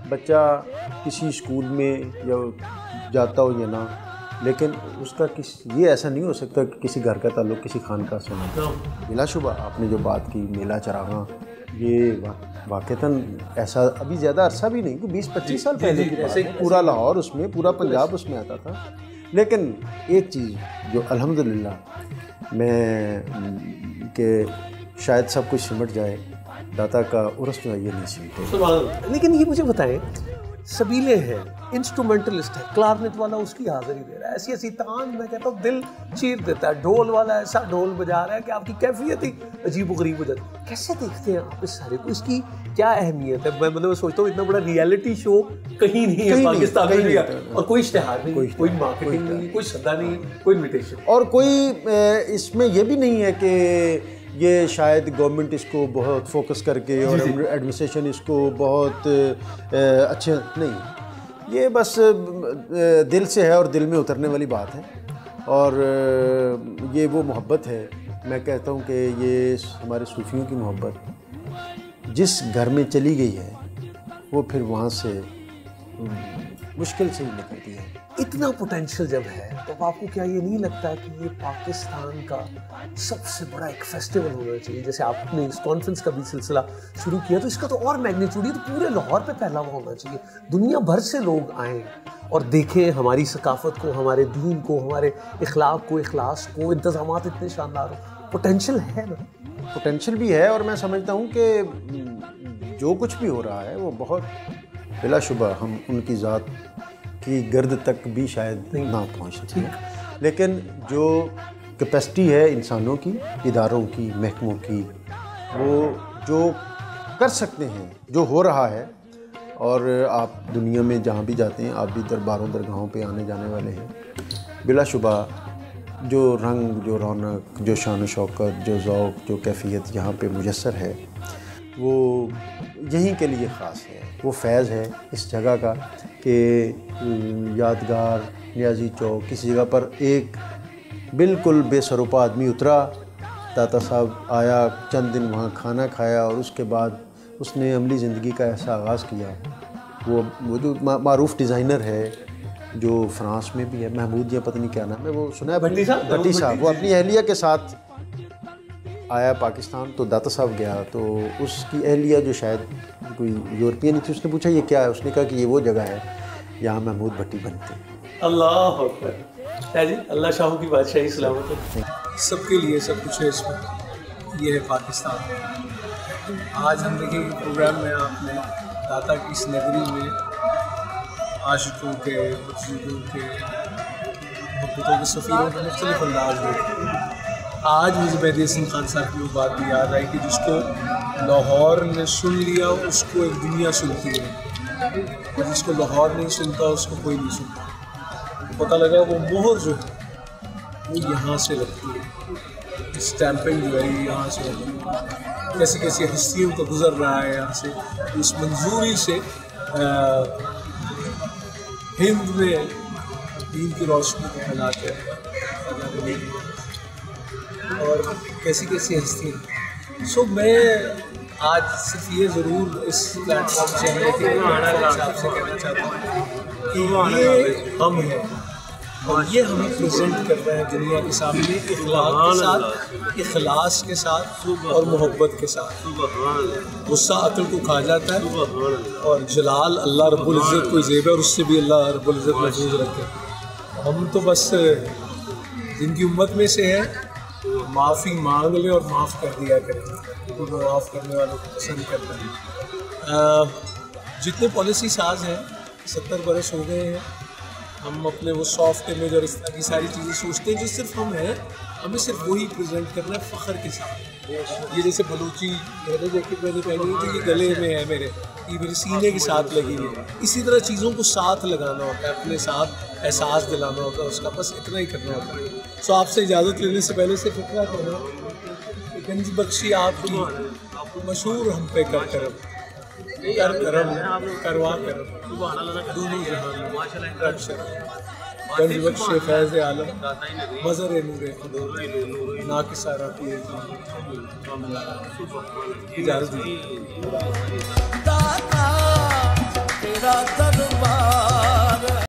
बच्चा किसी स्कूल में या जाता हो या ना, लेकिन उसका ये ऐसा नहीं हो सकता कि किसी घर का ताल्लुक़ किसी खानकाह से ना। बिलाशुबा आपने जो बात की मेला चरागा, ये वाक़तन ऐसा अभी ज़्यादा अरसा भी नहीं कि 20-25 साल पहले की बात है। पूरा लाहौर उसमें, पूरा पंजाब उसमें आता था। लेकिन एक चीज़ जो अल्हम्दुलिल्लाह मैं कि शायद सब कुछ सिमट जाए, दाता का उर्स जो है ये नहीं सिमटे। लेकिन ये मुझे बताएं, सबीले हैं, इंस्ट्रूमेंटलिस्ट है, क्लारनेट वाला उसकी हाज़िरी दे रहा है, ऐसी ऐसी तान, मैं कहता हूँ दिल चीर देता है, ढोल वाला ऐसा ढोल बजा रहा है कि आपकी कैफियत ही अजीब गरीब हो जाती है। कैसे देखते हैं आप इस सारे को, इसकी क्या अहमियत है? मैं मतलब सोचता हूँ इतना बड़ा रियलिटी शो कहीं नहीं है पाकिस्तान में, और कोई इश्तिहार नहीं, कोई मार्केटिंग नहीं, कोई सदा नहीं, कोई इन्विटेशन, और कोई इसमें यह भी नहीं है कि ये शायद गवर्नमेंट इसको बहुत फोकस करके और एडमिनिस्ट्रेशन इसको बहुत अच्छे नहीं, ये बस दिल से है और दिल में उतरने वाली बात है। और ये वो मोहब्बत है मैं कहता हूँ कि ये हमारे सूफियों की मोहब्बत जिस घर में चली गई है वो फिर वहाँ से मुश्किल से ही निकलती है। इतना पोटेंशियल जब है तो आपको क्या ये नहीं लगता कि ये पाकिस्तान का सबसे बड़ा एक फेस्टिवल होना चाहिए? जैसे आपने इस कॉन्फ्रेंस का भी सिलसिला शुरू किया तो इसका तो और मैग्नीट्यूड, ये तो पूरे लाहौर पे फैला हुआ होना चाहिए। दुनिया भर से लोग आएँ और देखें हमारी सकाफत को, हमारे दीन को, हमारे इखलाक को, इखलास को, इंतज़ामात इतने शानदार हो। पोटेंशियल है ना? पोटेंशियल भी है और मैं समझता हूँ कि जो कुछ भी हो रहा है वो बहुत बिलाशुबा हम उनकी ज़ात की गर्द तक भी शायद ना पहुँच सके, लेकिन जो कैपेसिटी है इंसानों की, इदारों की, महकमों की, वो जो कर सकते हैं, जो हो रहा है। और आप दुनिया में जहाँ भी जाते हैं, आप भी दरबारों दरगाहों पे आने जाने वाले हैं, बिलाशुबा जो रंग, जो रौनक, जो शान शौकत, जो ज़ौक़, जो कैफियत यहाँ पे मुयस्सर है वो यहीं के लिए ख़ास है। वो फैज़ है इस जगह का कि यादगार नियाज़ी चौक किसी जगह पर एक बिल्कुल बेसरोपा आदमी उतरा, दाता साहब आया, चंद दिन वहाँ खाना खाया और उसके बाद उसने अमली ज़िंदगी का ऐसा आगाज़ किया। वो जो मारूफ़ डिज़ाइनर है जो फ्रांस में भी है, महमूद या पता नहीं क्या नाम है, वो सुना है, भट्टी साहब, वो अपनी अहलिया के साथ आया पाकिस्तान। तो दाता साहब गया तो उसकी अहलिया जो शायद कोई यूरोपियन थी, उसने पूछा ये क्या है? उसने कहा कि ये वो जगह है यहाँ महमूद भट्टी बनते हैं। अल्लाह अकबर जी, अल्लाह शाहों की बादशाही सलामत है। सबके लिए सब कुछ है इसमें, ये है पाकिस्तान। आज हम देखेंगे प्रोग्राम में आपने दाता की इस नगरी में आशिकों के, मकसूदों के, मोहब्बतों के सफ़ीरों के मुख्तलिफ अंदाज देखे। आज मुझे मेहदी हसन खान साहब की वो बात भी याद आई कि जिसको लाहौर ने सुन लिया उसको एक दुनिया सुनती है, और जिसको लाहौर नहीं सुनता उसको कोई नहीं सुनता। पता लगा वो मोहर जो है वो यहाँ से लगती है, स्टैंपिंग जो है यहाँ से लगती है। कैसी कैसी हस्तियों का गुजर रहा है यहाँ से, इस मंजूरी से हिंद में दीन की रोशनी को फैलाते हैं और कैसी कैसी हस्तियाँ। सो मैं आज सिर्फ ये ज़रूर इस प्लेटफॉर्म से आपसे कहना चाहता हूँ कि ये हम हैं और ये हमें प्रेजेंट कर रहे हैं दुनिया के सामने इखलाक के साथ, इखलास के साथ और मोहब्बत के साथ। गुस्सा अक्ल को खा जाता है और जलाल अल्लाह रब्बुल इज़्ज़त को ज़ेब है और उससे भी अल्लाह रब्बुल इज़्ज़त महफूज रखे। हम तो बस जिनकी उम्मत में से हैं माफ़ी मांग ले और माफ़ कर दिया करें, तो माफ़ करने वालों को पसंद करते हैं। जितने पॉलिसी साज हैं 70 बरस हो गए हैं, हम अपने वो सॉफ्ट इमेज और इस तरह की सारी चीज़ें सोचते हैं जो सिर्फ हम हैं, हमें सिर्फ वही प्रेजेंट करना है फ़ख्र के साथ। ये जैसे बलूची मैंने जैकेट मैंने पहनी हुई थी, ये गले में है मेरे, ये मेरे सीने के साथ लगी हुई है। इसी तरह चीज़ों को साथ लगाना होता है, अपने साथ एहसास दिलाना होता है उसका, बस इतना ही करना होता है। सो आपसे इजाज़त लेने से पहले से फिक्र करना, गंज बख्शी आपकी मशहूर हम पे कर करम, कर करम करवा करम, दोनों जहां गंज बख्शे फैज़ आलम, मज़र नूरे खुदा ना कि सारा इजाज़त दीजिए।